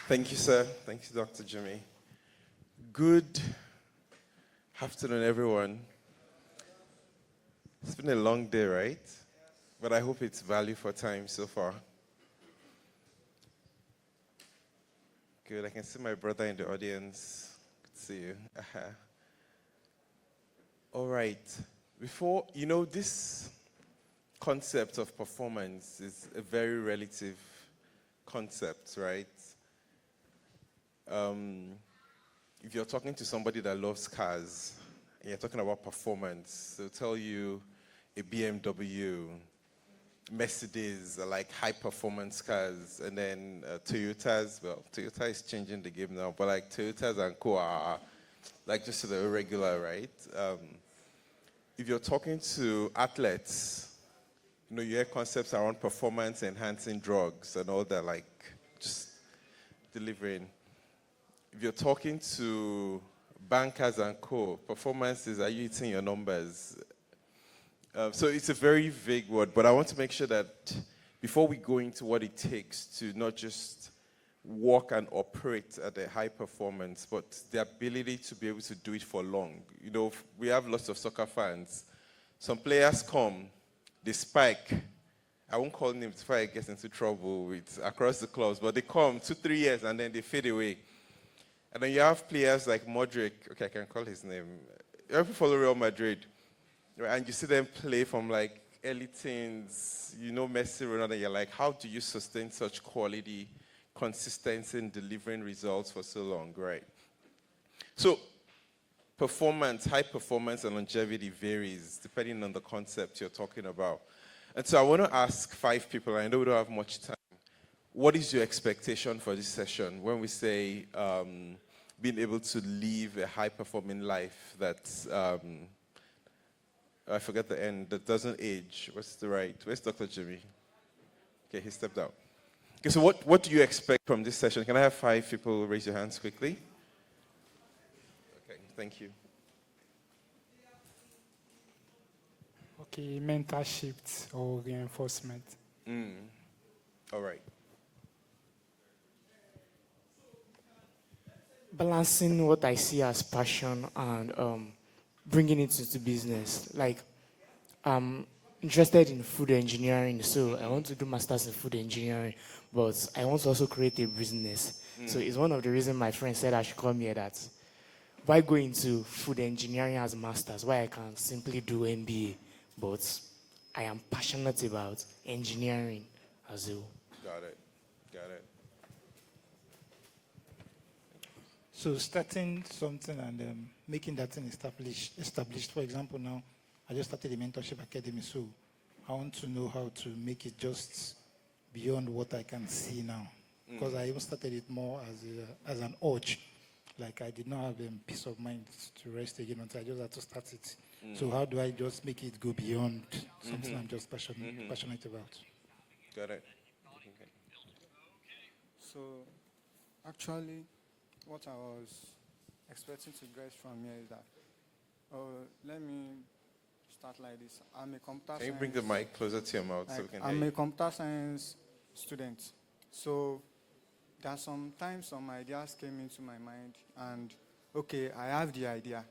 Thank you, sir. Thank you, Dr. Jimmy. Good afternoon, everyone. It's been a long day, right? But I hope it's value for time so far. Good. I can see my brother in the audience. Good to see you. All right. Before, this concept of performance is a very relative concept, right? If you're talking to somebody that loves cars, and you're talking about performance, they'll tell you a BMW, Mercedes are like high-performance cars, and then Toyota is changing the game now, but like Toyotas and Co are like just the irregular, right? If you're talking to athletes, you hear concepts around performance-enhancing drugs and all that, like just delivering. If you're talking to bankers and co, performance is, are you hitting your numbers? So it's a very vague word, but I want to make sure that before we go into what it takes to not just work and operate at a high performance, but the ability to be able to do it for long. We have lots of soccer fans. Some players come, they spike. I won't call names before I get into trouble with across the clubs, but they come 2-3 years and then they fade away. And then you have players like Modric, okay, I can call his name. You have to follow Real Madrid, right? And you see them play from like early teens, Messi, Ronaldo, you're like, how do you sustain such quality, consistency in delivering results for so long, right? So performance, high performance and longevity varies depending on the concept you're talking about. And so I want to ask 5 people, I know we don't have much time. What is your expectation for this session when we say being able to live a high-performing life that's, I forget the end, that doesn't age? What's the right? Where's Dr. Jimmy? Okay, he stepped out. Okay, so what do you expect from this session? Can I have 5 people raise your hands quickly? Okay, thank you. Okay, mental shifts or reinforcement. All right. Balancing what I see as passion and bringing it into business. Like, I'm interested in food engineering, so I want to do masters in food engineering, but I want to also create a business. So it's one of the reasons my friend said I should come here, that why go into food engineering as a masters, why I can simply do MBA, but I am passionate about engineering as well. Got it. So starting something and making that thing established. For example, now I just started a mentorship academy, so I want to know how to make it just beyond what I can see now. Because I even started it more as an urge. Like I did not have peace of mind to rest again until I just had to start it. So how do I just make it go beyond something I'm just passionate about? Got it. So actually, what I was expecting to get from here is that, let me start like this. I'm a computer science. Can you bring the mic closer to your mouth so we can hear you? I'm a computer science student. So there are sometimes some ideas came into my mind and, okay, I have the idea,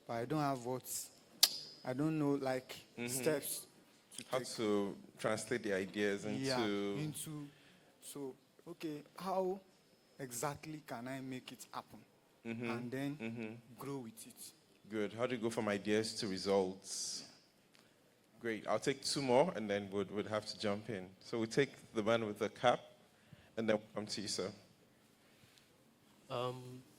but I don't have I don't know, steps to How take. to translate the ideas into... So, okay, how exactly can I make it happen? And then grow with it. Good. How do you go from ideas to results? Great. I'll take 2 more and then we'd have to jump in. So we take the man with the cap and then we'll come to you, sir.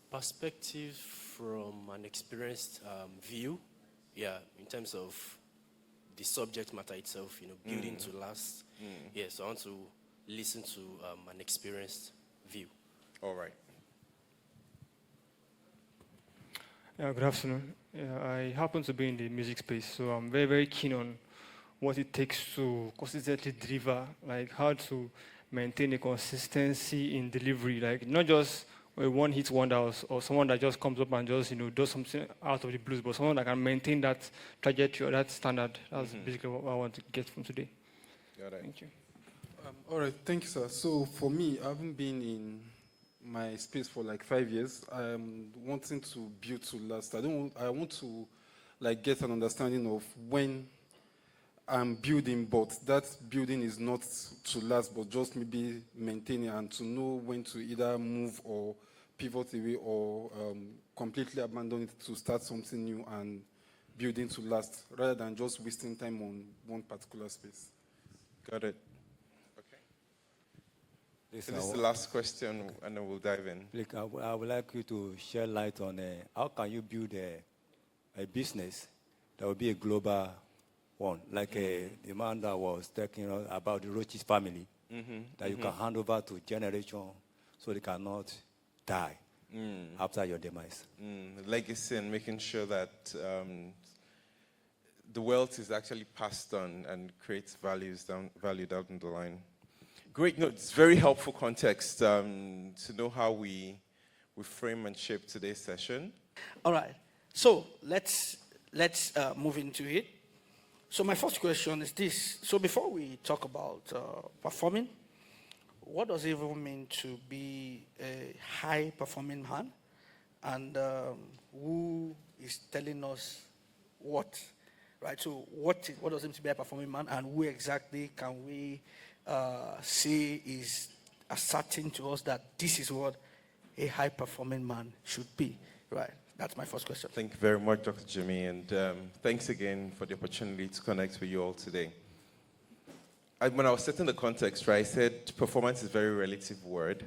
Perspective from an experienced view, in terms of the subject matter itself, building to last. So I want to listen to an experienced view. All right. Yeah, good afternoon. I happen to be in the music space, so I'm very, very keen on what it takes to consistently deliver, like how to maintain a consistency in delivery, like not just a one-hit wonder or someone that just comes up and just does something out of the blues, but someone that can maintain that trajectory or that standard. That's basically what I want to get from today. Got it. Thank you. All right, thank you, sir. So for me, I haven't been in my space for like 5 years. I'm wanting to build to last. I want to like get an understanding of when I'm building, but that building is not to last, but just maybe maintaining, and to know when to either move or pivot away or completely abandon it to start something new and building to last, rather than just wasting time on one particular space. Got it. Okay. So this is the last question, and then we'll dive in. Like, I would like you to shed light on how can you build a business that will be a global one, like the man that was talking about the Roches family, that you can hand over to generation so they cannot die after your demise. Legacy and making sure that the wealth is actually passed on and creates value down the line. Great notes, very helpful context to know how we frame and shape today's session. All right, so let's move into it. So my first question is this. So before we talk about performing, what does it even mean to be a high-performing man? And who is telling us what? Right, so what does it mean to be a performing man, and who exactly can we say is asserting to us that this is what a high-performing man should be, right? That's my first question. Thank you very much, Dr. Jimmy, and thanks again for the opportunity to connect with you all today. When I was setting the context, right, I said performance is a very relative word,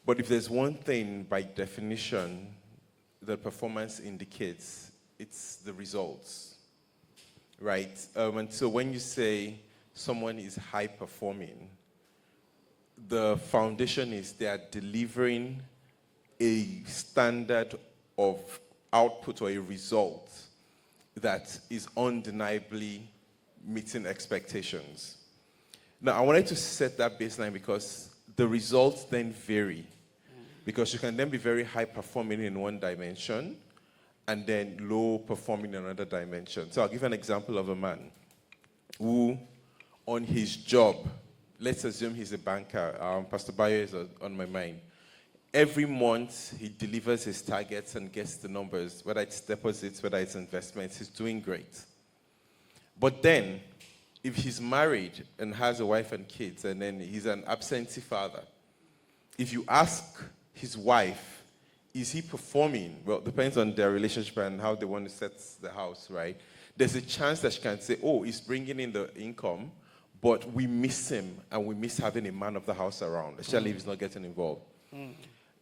but if there's one thing by definition that performance indicates, it's the results, right? And so when you say someone is high performing, the foundation is they are delivering a standard of output or a result that is undeniably meeting expectations. Now, I wanted to set that baseline because the results then vary. Because you can then be very high performing in one dimension and then low performing in another dimension. So I'll give an example of a man who, on his job, let's assume he's a banker. Pastor Bayo is on my mind. Every month, he delivers his targets and gets the numbers, whether it's deposits, whether it's investments. He's doing great. But then, if he's married and has a wife and kids, and then he's an absentee father, if you ask his wife, is he performing? Well, it depends on their relationship and how they want to set the house, right? There's a chance that she can say, oh, he's bringing in the income, but we miss him, and we miss having a man of the house around, especially if he's not getting involved.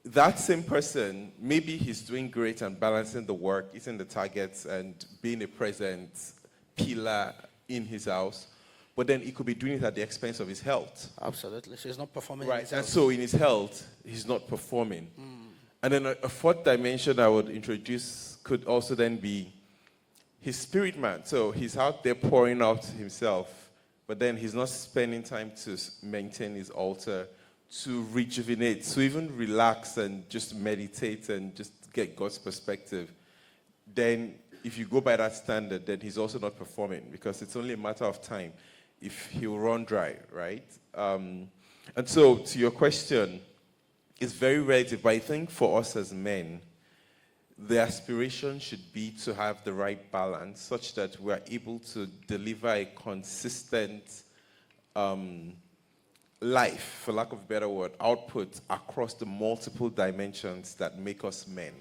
That same person, maybe he's doing great and balancing the work, hitting the targets, and being a present pillar in his house, but then he could be doing it at the expense of his health. Absolutely. So he's not performing. Right, and so in his health, he's not performing. And then a fourth dimension I would introduce could also then be his spirit man. So he's out there pouring out himself, but then he's not spending time to maintain his altar, to rejuvenate, to even relax and just meditate and just get God's perspective. Then if you go by that standard, then he's also not performing, because it's only a matter of time if he'll run dry, right? And so to your question, it's very relative, but I think for us as men, the aspiration should be to have the right balance such that we're able to deliver a consistent life, for lack of a better word, output across the multiple dimensions that make us men.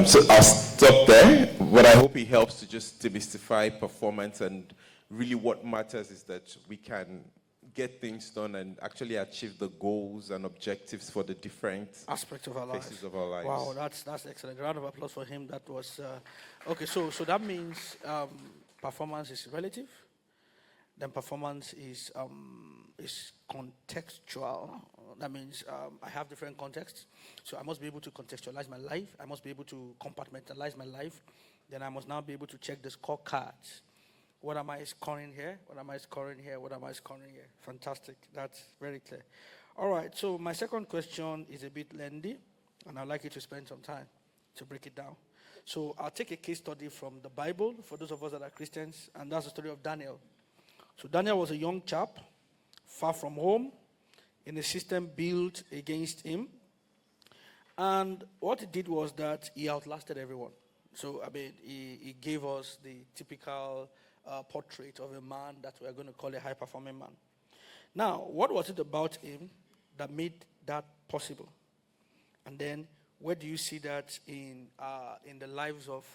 So I'll stop there, but I hope it helps to just demystify performance, and really what matters is that we can get things done and actually achieve the goals and objectives for the different aspects of our phases of our lives. Wow, that's excellent. A round of applause for him. That was okay. So that means performance is relative. Then performance is contextual. That means I have different contexts. So I must be able to contextualize my life. I must be able to compartmentalize my life. Then I must now be able to check the scorecards. What am I scoring here? What am I scoring here? What am I scoring here? Fantastic. That's very clear. All right. So my second question is a bit lengthy, and I'd like you to spend some time to break it down. So I'll take a case study from the Bible for those of us that are Christians, and that's the story of Daniel. So Daniel was a young chap, far from home, in a system built against him. And what he did was that he outlasted everyone. So, I mean, he gave us the typical portrait of a man that we're going to call a high-performing man. Now, what was it about him that made that possible? And then, where do you see that in the lives of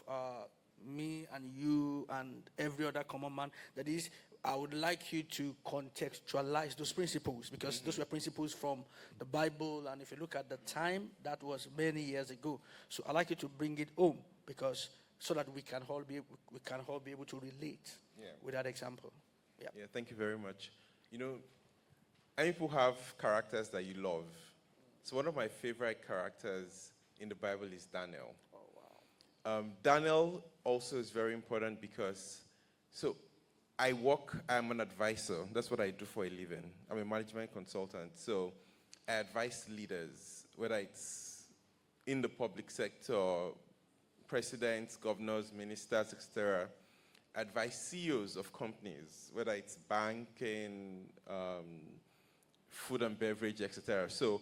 me and you and every other common man? That is, I would like you to contextualize those principles, because those were principles from the Bible, and if you look at the time, that was many years ago. So I'd like you to bring it home, because so that we can all be able to relate with that example. Yeah. Yeah, thank you very much. You know, many people have characters that you love. So one of my favorite characters in the Bible is Daniel. Oh, wow. Daniel also is very important because, I'm an advisor. That's what I do for a living. I'm a management consultant. So I advise leaders, whether it's in the public sector, presidents, governors, ministers, etc. Advise CEOs of companies, whether it's banking, food and beverage, etc. So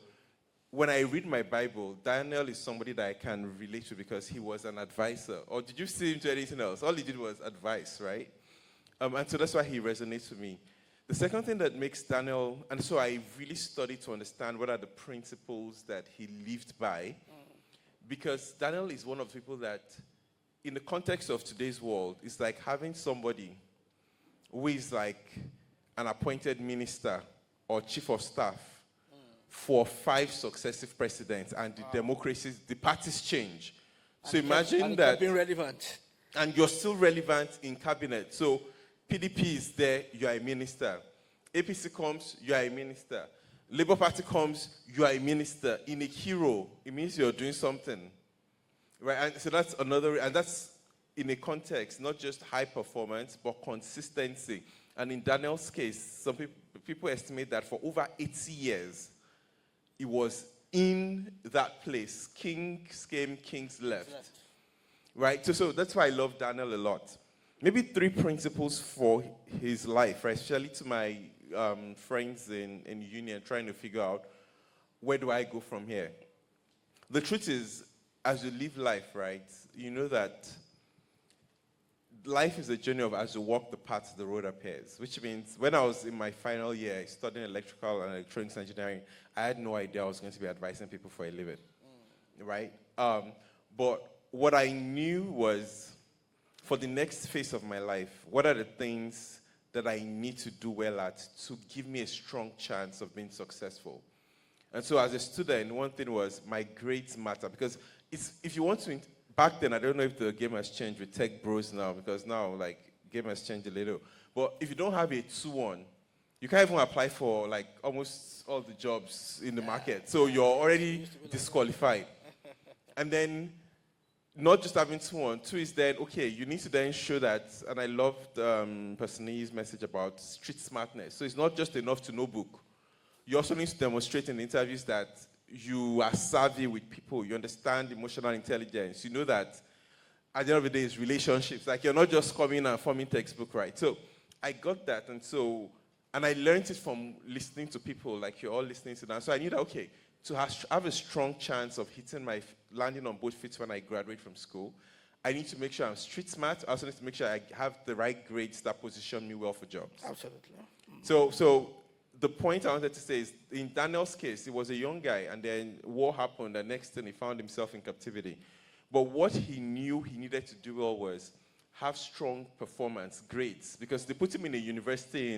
when I read my Bible, Daniel is somebody that I can relate to because he was an advisor. Or did you see him to anything else? All he did was advice, right? And so that's why he resonates with me. The second thing that makes Daniel, and so I really studied to understand what are the principles that he lived by, because Daniel is one of the people that, in the context of today's world, it's like having somebody who is like an appointed minister or chief of staff for 5 successive presidents, and the parties change. So imagine that. Being relevant. And you're still relevant in cabinet. So PDP is there, you are a minister. APC comes, you are a minister. Labour Party comes, you are a minister. In a hero, it means you're doing something. Right? And so that's another, and that's in a context, not just high performance, but consistency. And in Daniel's case, some people estimate that for over 80 years, he was in that place. Kings came, kings left. Right? So that's why I love Daniel a lot. Maybe 3 principles for his life, right? Especially to my friends in union trying to figure out, where do I go from here? The truth is, as you live life, right, you know that life is a journey of as you walk the path, the road appears, which means when I was in my final year studying electrical and electronics engineering, I had no idea I was going to be advising people for a living, right? But what I knew was, for the next phase of my life, what are the things that I need to do well at to give me a strong chance of being successful? And so as a student, one thing was my grades matter, because if you want to, back then, I don't know if the game has changed with tech bros now, because now, like, game has changed a little. But if you don't have a 2-1, you can't even apply for, like, almost all the jobs in the market. So you're already disqualified. And then, not just having 2-1, 2 is then, okay, you need to then show that, and I loved Persone's message about street smartness. So it's not just enough to know book. You also need to demonstrate in interviews that you are savvy with people, you understand emotional intelligence, you know that at the end of the day it's relationships, like you're not just coming and forming textbook, right? So I got that, and I learned it from listening to people like you're all listening to them. So I knew that, okay, to have a strong chance of landing on both feet when I graduate from school, I need to make sure I'm street smart. I also need to make sure I have the right grades that position me well for jobs. Absolutely. So the point I wanted to say is, in Daniel's case, he was a young guy, and then war happened, and next thing he found himself in captivity. But what he knew he needed to do well was have strong performance, grades, because they put him in a university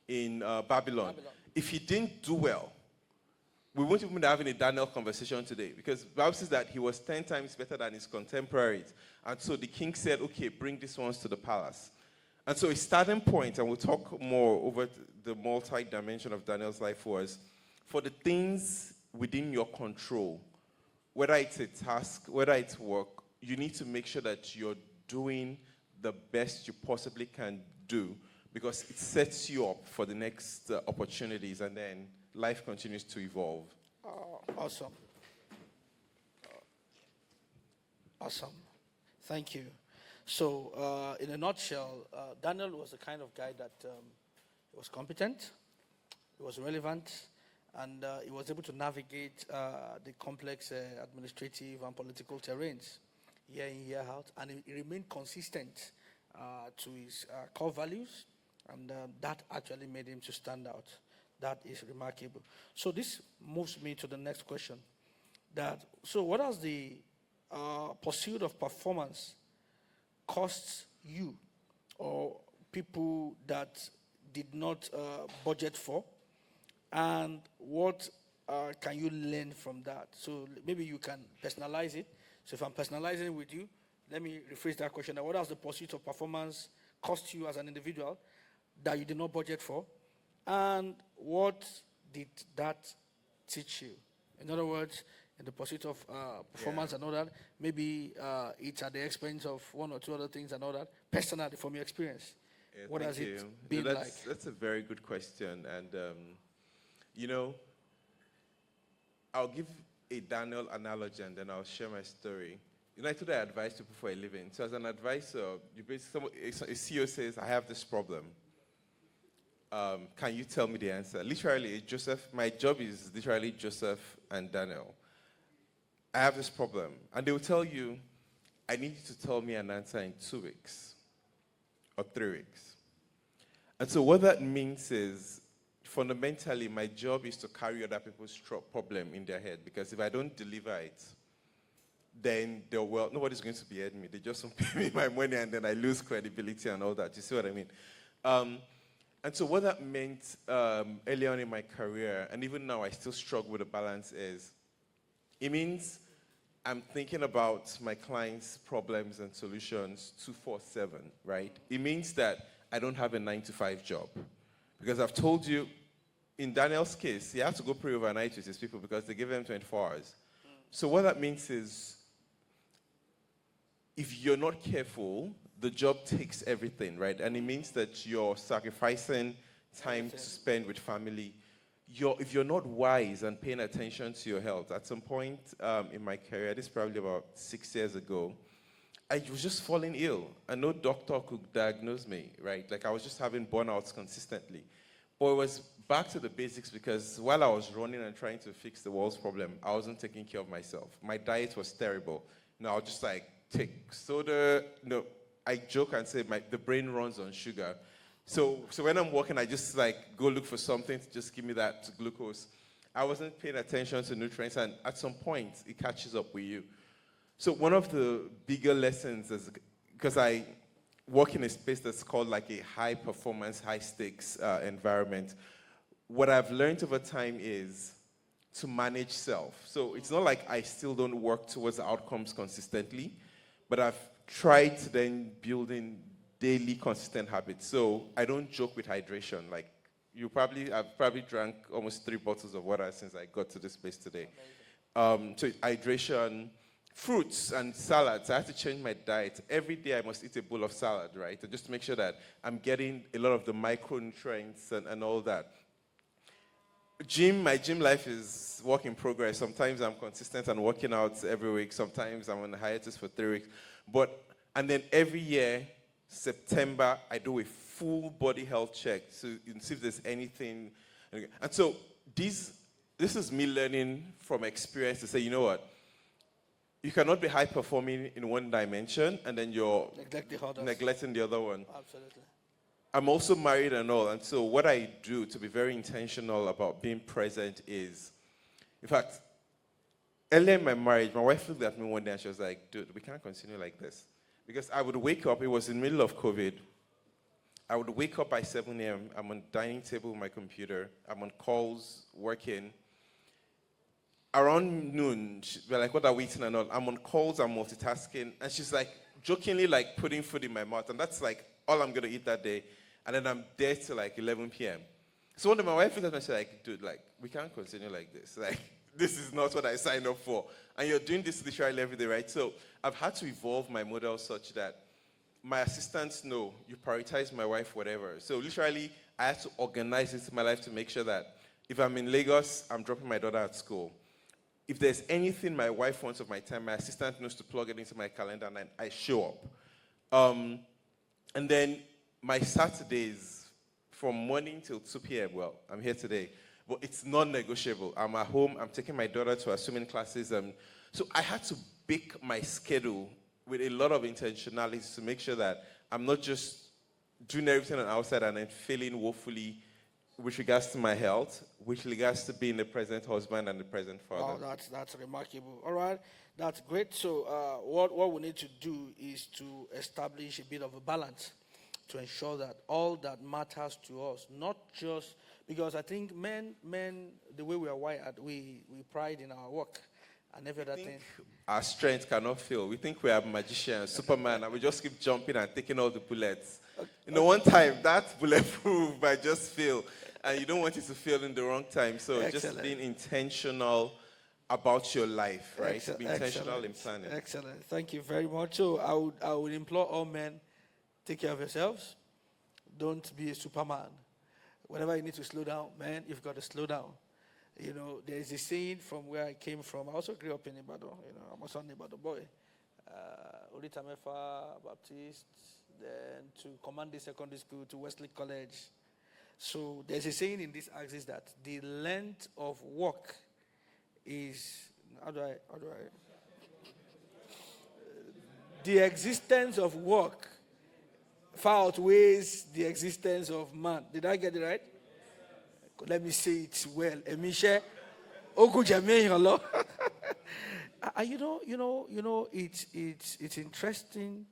in Babylon. If he didn't do well, we wouldn't even be having a Daniel conversation today, because the Bible says that he was 10 times better than his contemporaries. And so the king said, okay, bring these ones to the palace. And so his starting point, and we'll talk more over the multi-dimension of Daniel's life, was for the things within your control, whether it's a task, whether it's work, you need to make sure that you're doing the best you possibly can do, because it sets you up for the next opportunities, and then life continues to evolve. Awesome. Awesome. Thank you. So, in a nutshell, Daniel was the kind of guy that was competent, It was relevant, and he was able to navigate the complex administrative and political terrains year in, year out, and he remained consistent to his core values, and that actually made him to stand out. That is remarkable. So this moves me to the next question. So what does the pursuit of performance costs you or people that did not budget for, and what can you learn from that? So maybe you can personalize it. So if I'm personalizing it with you, let me rephrase that question. What does the pursuit of performance cost you as an individual that you did not budget for? And what did that teach you? In other words, in the pursuit of performance and all that, maybe it's at the expense of one or two other things and all that. Personally, from your experience, what has it been like? That's a very good question. And, you know, I'll give a Daniel analogy and then I'll share my story. You know, I told you I advise people for a living. So as an advisor, you basically, a CEO says, I have this problem. Can you tell me the answer? Literally, Joseph, my job is literally Joseph and Daniel. I have this problem. And they will tell you, I need you to tell me an answer in 2 weeks or 3 weeks. And so what that means is, fundamentally, my job is to carry other people's problem in their head, because if I don't deliver it, then nobody's going to be at me. They just won't pay me my money, and then I lose credibility and all that. You see what I mean? And so what that meant early on in my career, and even now I still struggle with the balance, is it means I'm thinking about my clients' problems and solutions 24/7, right? It means that I don't have a 9-to-5 job. Because I've told you, in Daniel's case, he had to go pray overnight with his people because they gave him 24 hours. So what that means is, if you're not careful, the job takes everything, right? And it means that you're sacrificing time to spend with family. If you're not wise and paying attention to your health, at some point in my career, this is probably about 6 years ago, I was just falling ill, and no doctor could diagnose me, right? Like, I was just having burnouts consistently. But it was back to the basics, because while I was running and trying to fix the world's problem, I wasn't taking care of myself. My diet was terrible. I was just like, take soda. I joke and say the brain runs on sugar. So when I'm walking, I just like go look for something to just give me that glucose. I wasn't paying attention to nutrients, and at some point, it catches up with you. So one of the bigger lessons is, because I work in a space that's called like a high performance, high stakes environment, what I've learned over time is to manage self. So it's not like I still don't work towards outcomes consistently, but I've tried to then build in daily consistent habits. So I don't joke with hydration. Like, I've probably drank almost 3 bottles of water since I got to this place today. So hydration, fruits and salads. I have to change my diet. Every day I must eat a bowl of salad, right? Just to make sure that I'm getting a lot of the micronutrients and all that. My gym life is work in progress. Sometimes I'm consistent and working out every week. Sometimes I'm on hiatus for 3 weeks. And then every year, September, I do a full body health check to see if there's anything. And so this is me learning from experience to say, you know what? You cannot be high performing in one dimension and then you're neglecting the other one. Absolutely. I'm also married and all, and so what I do to be very intentional about being present is, in fact, earlier in my marriage, my wife looked at me one day and she was like, dude, we can't continue like this. Because I would wake up, it was in the middle of COVID, I would wake up by 7 a.m., I'm on the dining table with my computer, I'm on calls, working. Around noon, we're like, what are we eating and all? I'm on calls, I'm multitasking, and she's like, jokingly like putting food in my mouth, and that's like all I'm gonna eat that day. And then I'm there till like 11 p.m. So one day my wife looked at me and she's like, dude, like, we can't continue like this. Like, this is not what I signed up for. And you're doing this literally every day, right? So I've had to evolve my model such that my assistants know you prioritize my wife, whatever. So literally, I had to organize this in my life to make sure that if I'm in Lagos, I'm dropping my daughter at school. If there's anything my wife wants of my time, my assistant knows to plug it into my calendar and I show up. And then my Saturdays, from morning till 2 p.m. Well, I'm here today, but it's non-negotiable. I'm at home. I'm taking my daughter to her swimming classes. So I had to bake my schedule with a lot of intentionality to make sure that I'm not just doing everything on the outside and then failing woefully with regards to my health, with regards to being the present husband and the present father. Oh, that's remarkable. All right, that's great. So what we need to do is to establish a bit of a balance to ensure that all that matters to us, not just because I think men, the way we are wired, we pride in our work and every other thing. Our strength cannot fail. We think we are magicians, Superman, and we just keep jumping and taking all the bullets. One time that bulletproof might just fail, and you don't want it to fail in the wrong time. So just being intentional about your life, right? Be intentional in planning. Excellent. Thank you very much. So I would implore all men, take care of yourselves. Don't be a Superman. Whenever you need to slow down, man, you've got to slow down. There is a saying from where I came from. I also grew up in Ibadan. I'm a son Ibadan boy. Oritamefa Baptist, then to Command Secondary School, to Wesley College. So there's a saying in this axis that the length of work is, the existence of work far outweighs the existence of man. Did I get it right? Let me say it well. Emisha, it's interesting.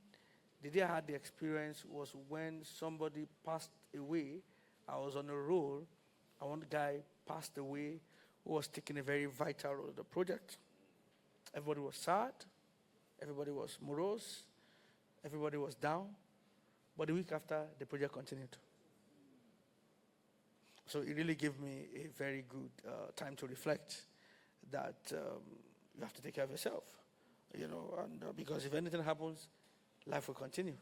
The day I had the experience was when somebody passed away. I was on a roll, and one guy passed away who was taking a very vital role in the project. Everybody was sad. Everybody was morose. Everybody was down. But the week after, the project continued. So it really gave me a very good time to reflect that you have to take care of yourself, and because if anything happens, life will continue.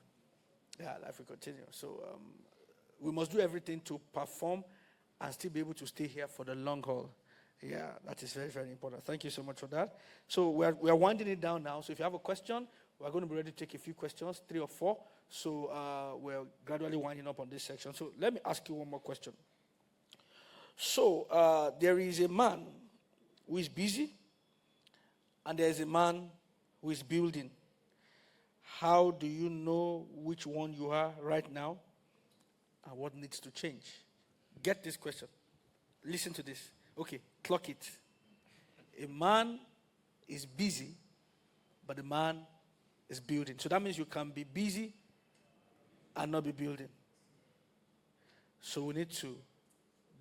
Yeah, life will continue. So we must do everything to perform and still be able to stay here for the long haul. Yeah, that is very, very important. Thank you so much for that. So we are winding it down now. So if you have a question, we're going to be ready to take a few questions, 3 or 4. So we're gradually winding up on this section. So let me ask you one more question. So there is a man who is busy, and there is a man who is building. How do you know which one you are right now and what needs to change? Get this question. Listen to this. Okay, clock it. A man is busy, but a man is building. So that means you can be busy and not be building. So we need to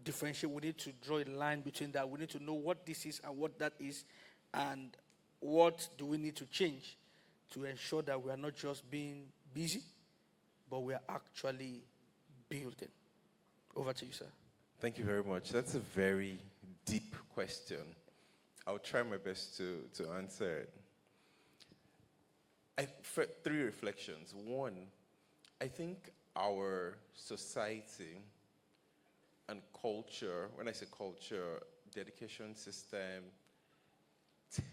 differentiate. We need to draw a line between that. We need to know what this is and what that is, and what do we need to change to ensure that we are not just being busy, but we are actually building. Over to you, sir. Thank you very much. That's a very deep question. I'll try my best to answer it. 3 reflections. One, I think our society and culture, when I say culture, the education system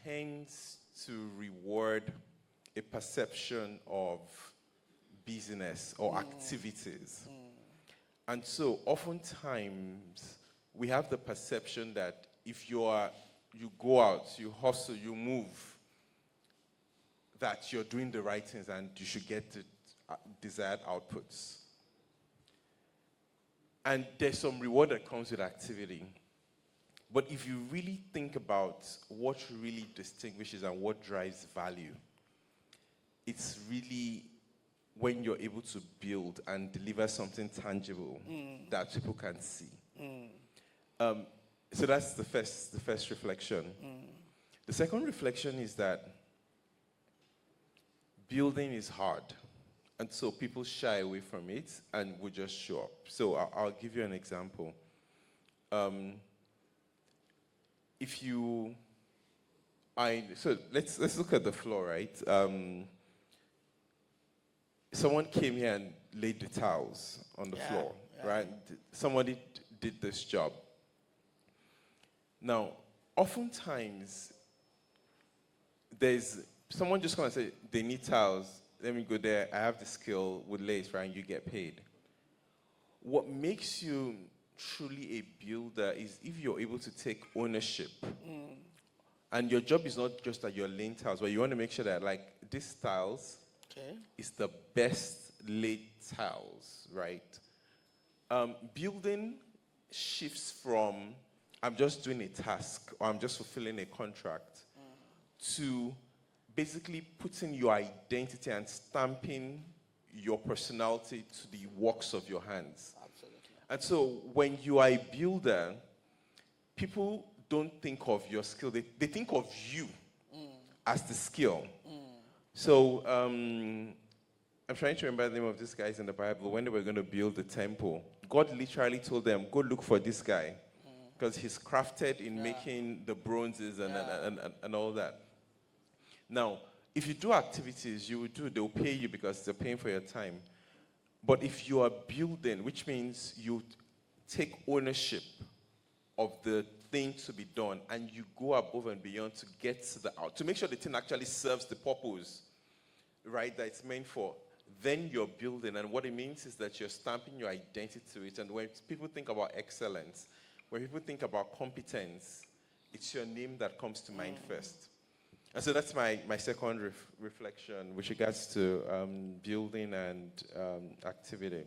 tends to reward a perception of business or activities. And so oftentimes we have the perception that if you go out, you hustle, you move, that you're doing the right things and you should get the desired outputs. And there's some reward that comes with activity. But if you really think about what really distinguishes and what drives value, it's really when you're able to build and deliver something tangible that people can see. So that's the first reflection. The second reflection is that building is hard. And so people shy away from it and will just show up. So I'll give you an example. So let's look at the floor, right? Someone came here and laid the towels on the floor, right? Somebody did this job. Now, oftentimes, there's someone just going to say, they need towels. Let me go there. I have the skill with lace, right? And you get paid. what makes you truly a builder is if you're able to take ownership. And your job is not just that you're laying tiles, but you want to make sure that, like, these tiles is the best laid tiles, right? Building shifts from I'm just doing a task or I'm just fulfilling a contract to basically putting your identity and stamping your personality to the works of your hands. Absolutely. And so when you are a builder, people don't think of your skill, they think of you as the skill. So I'm trying to remember the name of these guys in the Bible. When they were going to build the temple, God literally told them, go look for this guy because he's crafted in making the bronzes and all that. Now, if you do activities, they'll pay you because they're paying for your time. But if you are building, which means you take ownership of the thing to be done and you go above and beyond to get to make sure the thing actually serves the purpose, right, that it's meant for, then you're building. And what it means is that you're stamping your identity to it. And when people think about excellence, when people think about competence, it's your name that comes to mind first. And so that's my second reflection with regards to building and activity.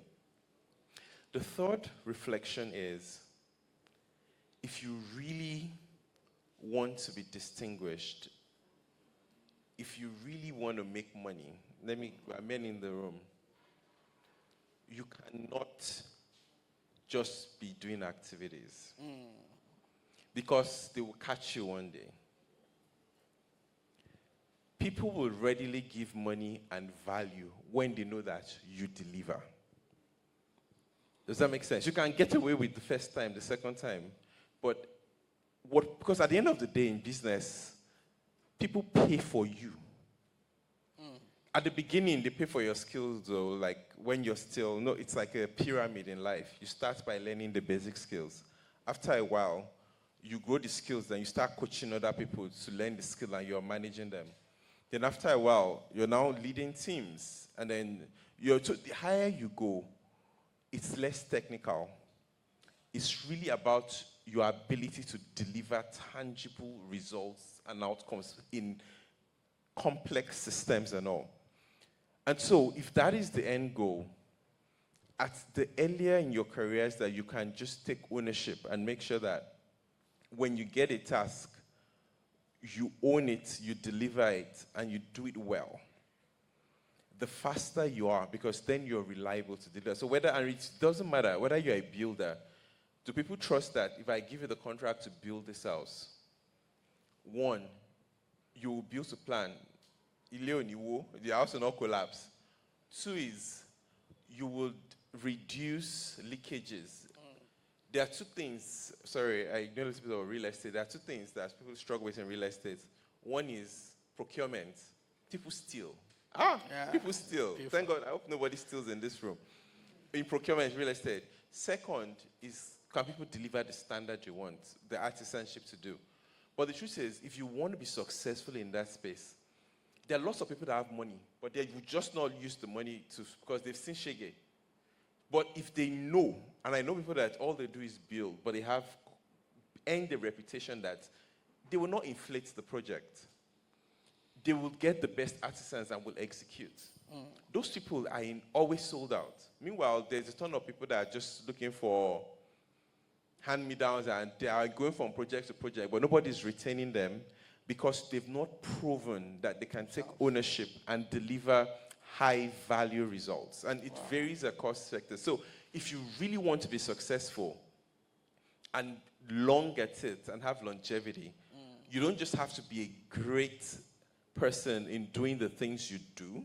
The third reflection is, if you really want to be distinguished, if you really want to make money, men in the room, you cannot just be doing activities because they will catch you one day. People will readily give money and value when they know that you deliver. Does that make sense? You can get away with the first time, the second time, but because at the end of the day in business, people pay for you. At the beginning, they pay for your skills, though, like when you're it's like a pyramid in life. You start by learning the basic skills. After a while, you grow the skills, then you start coaching other people to learn the skill and you're managing them. Then after a while, you're now leading teams. And then the higher you go, it's less technical. It's really about your ability to deliver tangible results and outcomes in complex systems and all. And so if that is the end goal, at the earlier in your careers that you can just take ownership and make sure that when you get a task, you own it, you deliver it, and you do it well, the faster you are, because then you're reliable to deliver. So it doesn't matter whether you're a builder, do people trust that if I give you the contract to build this house, one, you will build to plan, the house will not collapse. Two is, you will reduce leakages. There are two things, I know a little bit about real estate. There are two things that people struggle with in real estate. One is procurement. People steal. People steal. Beautiful. Thank God, I hope nobody steals in this room. In procurement, real estate. Second is, can people deliver the standard you want, the artisanship to do? But the truth is, if you want to be successful in that space, there are lots of people that have money, but they will just not use the money because they've seen shege. But if they know, and I know people that all they do is build, but they have earned the reputation that they will not inflate the project. They will get the best artisans and will execute. Those people are always sold out. Meanwhile, there's a ton of people that are just looking for hand-me-downs and they are going from project to project, but nobody's retaining them because they've not proven that they can take ownership and deliver high-value results. And it varies across sectors. So if you really want to be successful and long at it and have longevity, you don't just have to be a great person in doing the things you do.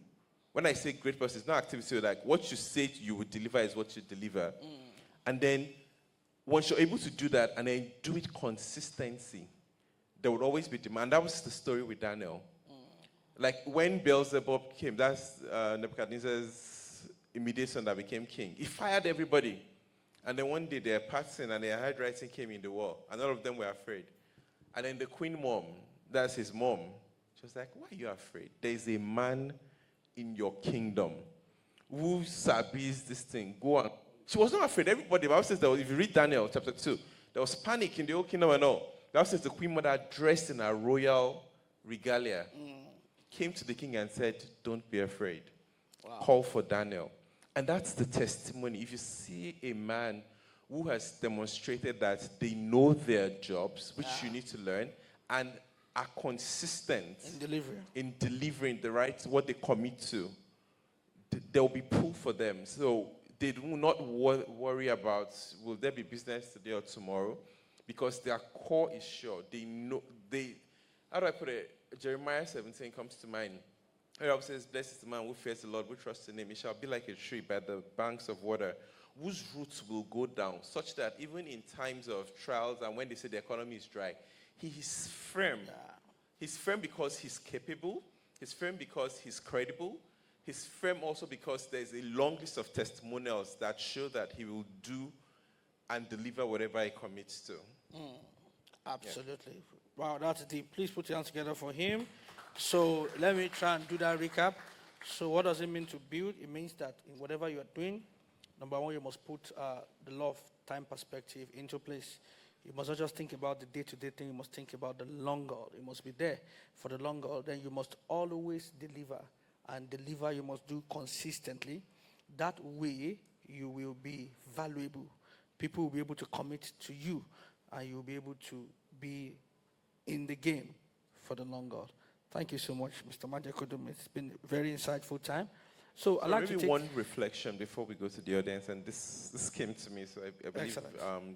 When I say great person, it's not activity, like what you say you would deliver is what you deliver. And then once you're able to do that and then do it consistency, there would always be demand. That was the story with Daniel. Like when Beelzebub came, that's Nebuchadnezzar's immediate son that became king. He fired everybody. And then one day their pattern and their handwriting came in the wall. And all of them were afraid. And then the queen mom, that's his mom, she was like, why are you afraid? There's a man in your kingdom who sabis this thing. Go and She was not afraid. Everybody, the Bible says that if you read Daniel chapter 2, there was panic in the whole kingdom and all. The Bible says the queen mother, dressed in her royal regalia, came to the king and said, don't be afraid. Wow. Call for Daniel. And that's the testimony. If you see a man who has demonstrated that they know their jobs, which you need to learn, and are consistent in delivering the right, what they commit to, there will be pull for them. So they do not worry about, will there be business today or tomorrow? Because their core is sure. They know, how do I put it? Jeremiah 17 comes to mind. It says, blessed is the man who fears the Lord, who trusts in him. He shall be like a tree by the banks of water, whose roots will go down, such that even in times of trials and when they say the economy is dry, he is firm. He's firm because he's capable. He's firm because he's credible. He's firm also because there's a long list of testimonials that show that he will do and deliver whatever he commits to. Absolutely. Yeah. Wow, that's deep. Please put your hands together for him. So let me try and do that recap. So what does it mean to build? It means that in whatever you are doing, number one, you must put the law of time perspective into place. You must not just think about the day-to-day thing. You must think about the long haul. You must be there for the long haul. Then you must always deliver. And deliver you must do consistently. That way, you will be valuable. People will be able to commit to you. And you'll be able to be in the game for the long haul. Thank you so much, Mr. Majekodunmi. It's been a very insightful time. So I'd like to take one reflection before we go to the audience, and this came to me, so I believe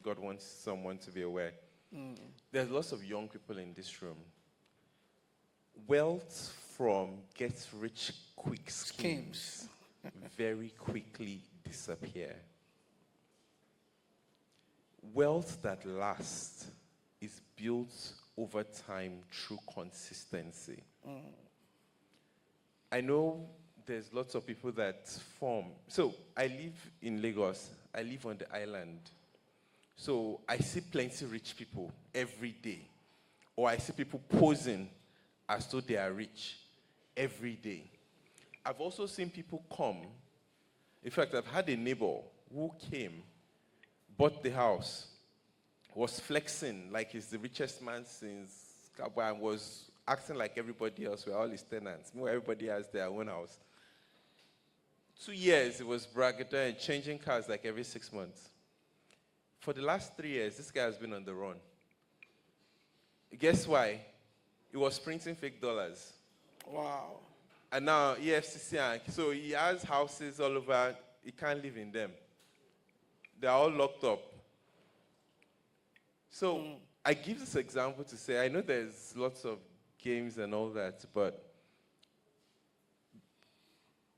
God wants someone to be aware. There's lots of young people in this room. Wealth from get-rich-quick schemes very quickly disappear. Wealth that lasts is built over time through consistency. I know there's lots of people that form. So I live in Lagos. I live on the island. So I see plenty rich people every day. Or I see people posing as though they are rich every day. I've also seen people come. In fact, I've had a neighbor who came, bought the house, was flexing like he's the richest man since Kabwa, and was acting like everybody else. We're all his tenants. Everybody has their own house. 2 years, it was bragging and changing cars like every 6 months. For the last 3 years, this guy has been on the run. Guess why? He was printing fake dollars. Wow. And now EFCC, so he has houses all over. He can't live in them. They're all locked up. So I give this example to say, I know there's lots of games and all that, but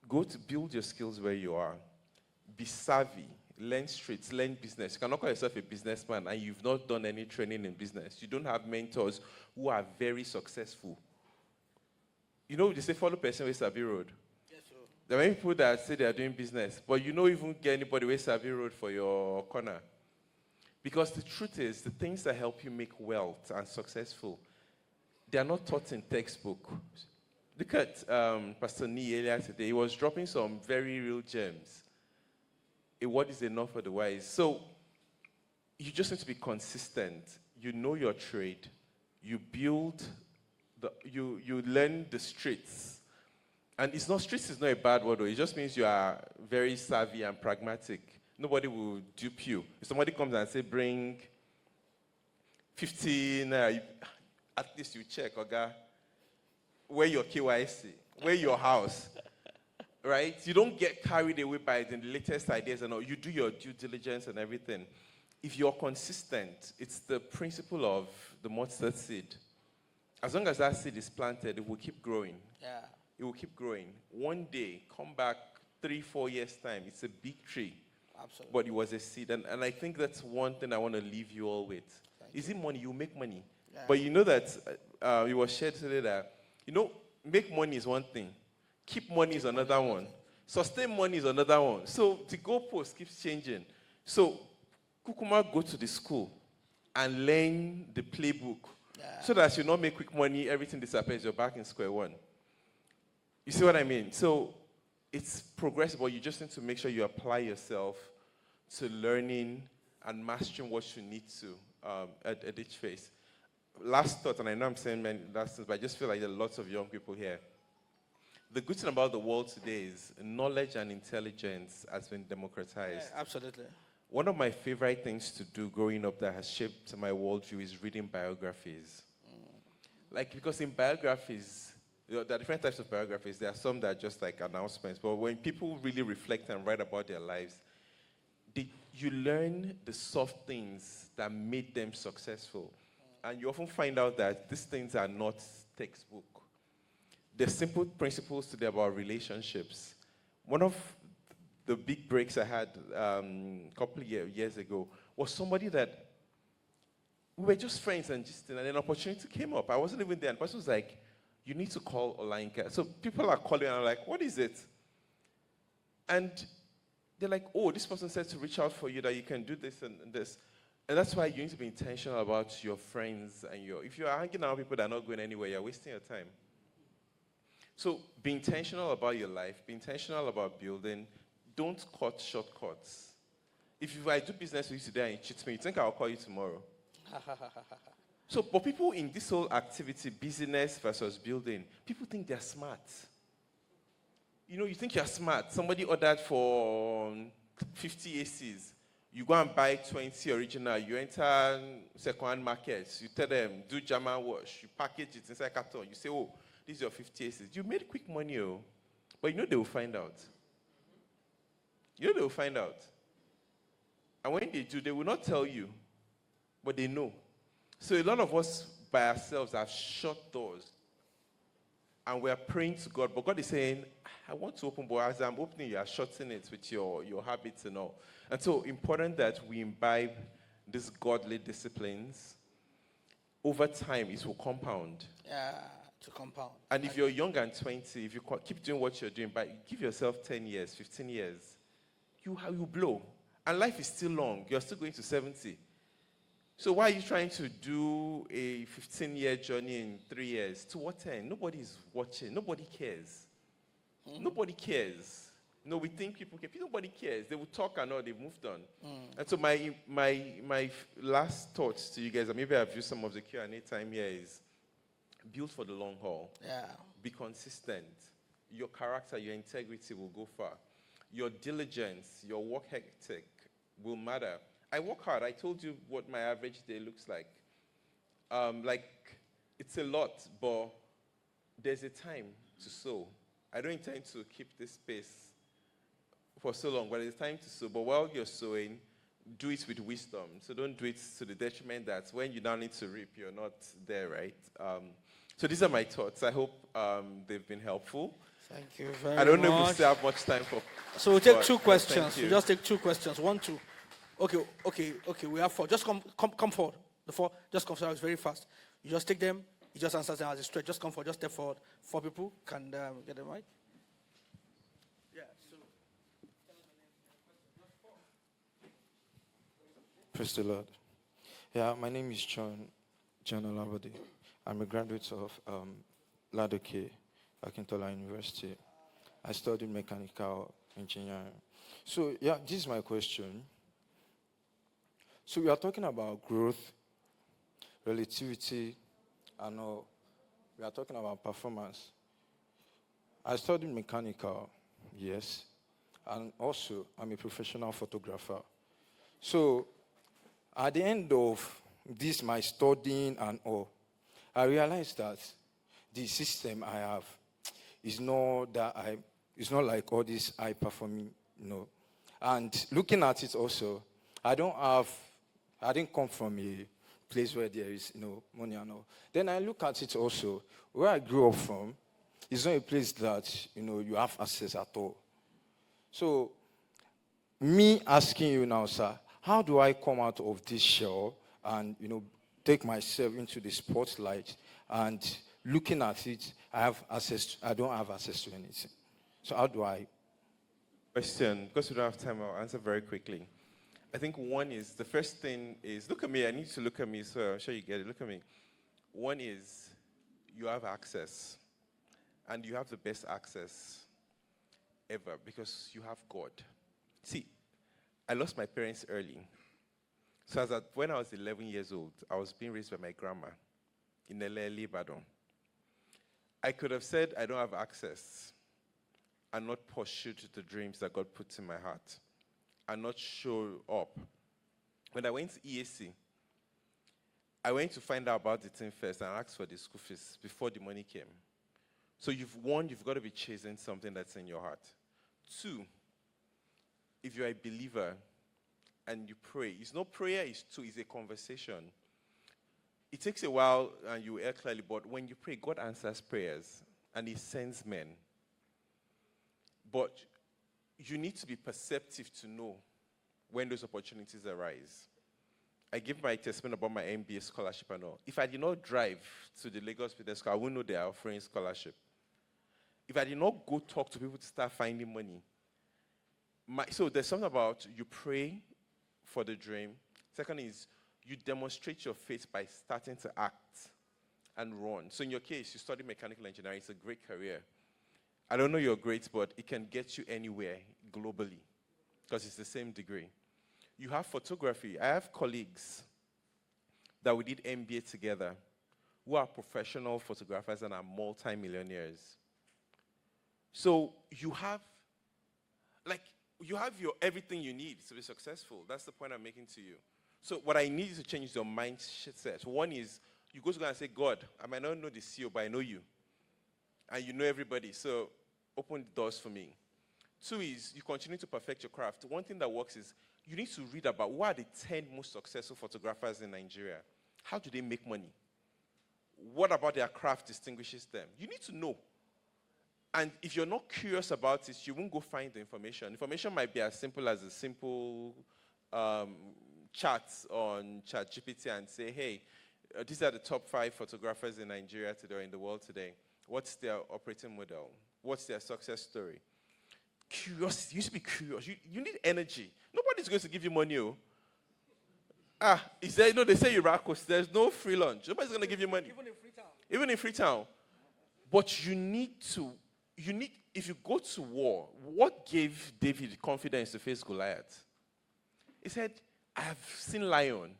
go to build your skills where you are. Be savvy. Learn streets. Learn business. You cannot call yourself a businessman and you've not done any training in business. You don't have mentors who are very successful. You know, they say follow person with Sabi Road. Yes, sir. There are many people that say they are doing business, but you don't even get anybody with Sabi Road for your corner. Because the truth is, the things that help you make wealth and successful, they are not taught in textbook. Look at Pastor Nee earlier today. He was dropping some very real gems. A word is enough for the wise. So you just need to be consistent. You know your trade. You build, you learn the streets. And streets is not a bad word, though. It just means you are very savvy and pragmatic. Nobody will dupe you. If somebody comes and say, bring 15, at least you check, okay? Where your KYC, where your house, right? You don't get carried away by the latest ideas and all. You do your due diligence and everything. If you're consistent, it's the principle of the mustard seed. As long as that seed is planted, it will keep growing. Yeah. It will keep growing. One day, come back 3-4 years' time, it's a big tree. Absolutely. But it was a seed. And I think that's one thing I want to leave you all with. Is it money? You make money. Yeah. But you know that, it was shared today that, make money is one thing. Keep money is another one. Sustain money is another one. So the goalpost keeps changing. So Kukuma, go to the school and learn the playbook. Yeah. So that as you not make quick money, everything disappears, you're back in square one. You see what I mean? So it's progressive, but you just need to make sure you apply yourself to learning and mastering what you need to at each phase. Last thought, and I know I'm saying many last things, but I just feel like there are lots of young people here. The good thing about the world today is knowledge and intelligence has been democratized. Yeah, absolutely. One of my favorite things to do growing up that has shaped my worldview is reading biographies. Like, because in biographies, there are different types of biographies. There are some that are just like announcements, but when people really reflect and write about their lives, you learn the soft things that made them successful. And you often find out that these things are not textbook. There's simple principles today about relationships. One of the big breaks I had a couple of years ago was somebody that we were just friends and an opportunity came up. I wasn't even there, and the person was like, you need to call Yinka. So people are calling, and I'm like, what is it? And they're like, oh, this person said to reach out for you, that you can do this and this. And that's why you need to be intentional about your friends and if you are hanging out with people that are not going anywhere, you're wasting your time. So be intentional about your life, be intentional about building. Don't cut shortcuts. If I do business with you today and you cheat me, you think I'll call you tomorrow? So, but people in this whole activity, business versus building, people think they're smart. You know, you think you're smart. Somebody ordered for 50 ACs. You go and buy 20 original. You enter second-hand markets. You tell them, do German wash. You package it inside carton. You say, oh, this is your 50 ACs. You made quick money, oh. But you know they will find out. You know they will find out. And when they do, they will not tell you. But they know. So a lot of us by ourselves have shut doors. And we are praying to God. But God is saying, I want to open, but as I'm opening, you are shutting it with your habits and all. And so important that we imbibe these godly disciplines. Over time, it will compound. Yeah, to compound. And if you're young and 20, if you keep doing what you're doing, but give yourself 10 years, 15 years, you blow. And life is still long. You're still going to 70. So why are you trying to do a 15-year journey in 3 years? To what end? Nobody is watching. Nobody cares. Nobody cares. No, we think people care. Nobody cares. They will talk and all. They've moved on. And so my last thoughts to you guys, and maybe I've used some of the Q&A time here, is build for the long haul. Yeah. Be consistent. Your character, your integrity will go far. Your diligence, your work ethic will matter. I work hard. I told you what my average day looks like. It's a lot, but there's a time to sow. I don't intend to keep this pace for so long, but it's time to sow. But while you're sowing, do it with wisdom. So don't do it to the detriment that when you now need to reap, you're not there, right? So these are my thoughts. I hope they've been helpful. Thank you very much. I don't know if we still have much time for. So we'll take two thank questions. you. We'll just take two questions. 1, 2. Okay. We have 4. Just come forward. The 4. Just come forward. It's very fast. You just take them. You just answer them as a straight. Just come forward. Just step forward. 4 people can get them right. Yeah. So. Praise the Lord. Yeah, my name is John Olabode. I'm a graduate of Ladoke, Akintola University. I studied mechanical engineering. So, yeah, this is my question. So we are talking about growth, relativity, and all. We are talking about performance. I studied mechanical, yes, and also I'm a professional photographer. So at the end of this, my studying and all, I realized that the system I have is not like all this high performing, And looking at it also, I didn't come from a place where there is money and all. Then I look at it also, where I grew up from, is not a place that you have access at all. So, me asking you now, sir, how do I come out of this shell and take myself into the spotlight? And looking at it, I don't have access to anything. So how do I? Question, because we don't have time, I'll answer very quickly. I think the first thing is, look at me. I need to look at me, so I'm sure you get it. Look at me. One is, you have access. And you have the best access ever because you have God. See, I lost my parents early. So when I was 11 years old, I was being raised by my grandma in Elele, Ibadan. I could have said I don't have access and not pursued the dreams that God put in my heart and not show up. When I went to EAC, I went to find out about the thing first and asked for the school fees before the money came. So you've got to be chasing something that's in your heart. 2, if you're a believer and you pray, it's not prayer, it's a conversation. It takes a while and you hear clearly, but when you pray, God answers prayers and He sends men. But you need to be perceptive to know when those opportunities arise. I give my testimony about my MBA scholarship and all. If I did not drive to the Lagos Business School, I wouldn't know they are offering scholarship. If I did not go talk to people to start finding money. So there's something about you pray for the dream. Second is you demonstrate your faith by starting to act and run. So in your case, you study mechanical engineering. It's a great career. I don't know your grades, but it can get you anywhere globally because it's the same degree. You have photography. I have colleagues that we did MBA together who are professional photographers and are multi-millionaires. So you have your everything you need to be successful. That's the point I'm making to you. So what I need you to change is your mindset. One is you go to God and say, God, I might not know the CEO, but I know you. And you know everybody. So open the doors for me. 2 is you continue to perfect your craft. One thing that works is you need to read about what are the 10 most successful photographers in Nigeria. How do they make money? What about their craft distinguishes them? You need to know. And if you're not curious about it, you won't go find the information. Information might be as simple as a simple chat on ChatGPT and say, hey, these are the top 5 photographers in Nigeria today or in the world today. What's their operating model? What's their success story? Curiosity. You should be curious. You need energy. Nobody's going to give you money. Is there, they say Iraqos, there's no free lunch. Nobody's going to give you money. Even in Freetown. But if you go to war, what gave David confidence to face Goliath? He said, I have seen lion.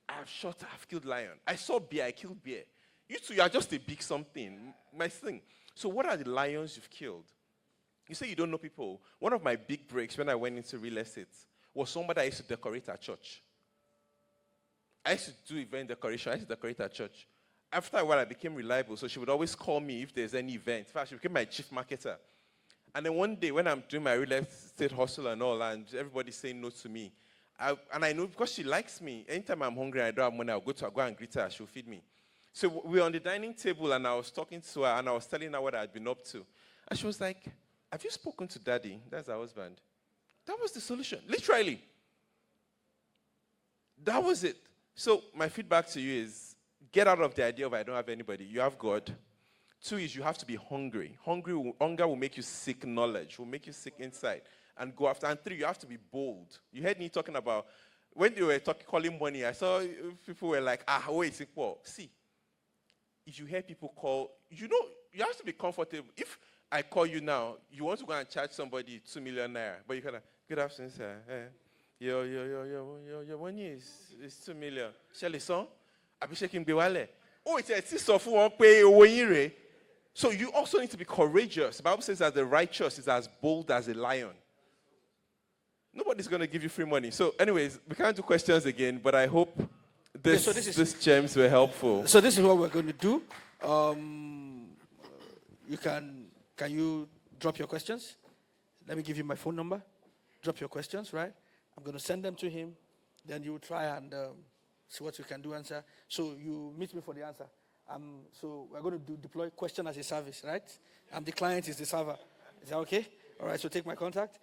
I have shot, I have killed lion. I saw bear, I killed bear. You two, you are just a big something. My thing. So what are the lions you've killed? You say you don't know people. One of my big breaks when I went into real estate was somebody I used to decorate at church. I used to do event decoration. I used to decorate at church. After a while, I became reliable, so she would always call me if there's any event. In fact, she became my chief marketer. And then one day, when I'm doing my real estate hustle and all, and everybody's saying no to me, and I know because she likes me, anytime I'm hungry and I don't have money, I'll go and greet her, she'll feed me. So we were on the dining table, and I was talking to her, and I was telling her what I'd been up to. And she was like, have you spoken to Daddy? That's her husband. That was the solution, literally. That was it. So my feedback to you is, get out of the idea of I don't have anybody. You have God. 2 is you have to be hungry. Hunger will make you seek knowledge, will make you seek insight, and go after. And 3, you have to be bold. You heard me talking about, when they were calling money, I saw people were like, wait, see, if you hear people call, you have to be comfortable. If I call you now, you want to go and charge somebody 2 million naira, but you kind of, good afternoon, sir. Your money is 2 million. Shall son? Abishekin Bewale. Oh, it's a sister of one pay. So you also need to be courageous. The Bible says that the righteous is as bold as a lion. Nobody's going to give you free money. So anyways, we can't do questions again, but I hope these gems were helpful. So this is what we're going to do. Can you drop your questions? Let me give you my phone number. Drop your questions, right? I'm going to send them to him. Then you try and see what you can do, answer. So you meet me for the answer. So we're going to deploy question as a service, right? The client is the server. Is that okay? All right, so take my contact.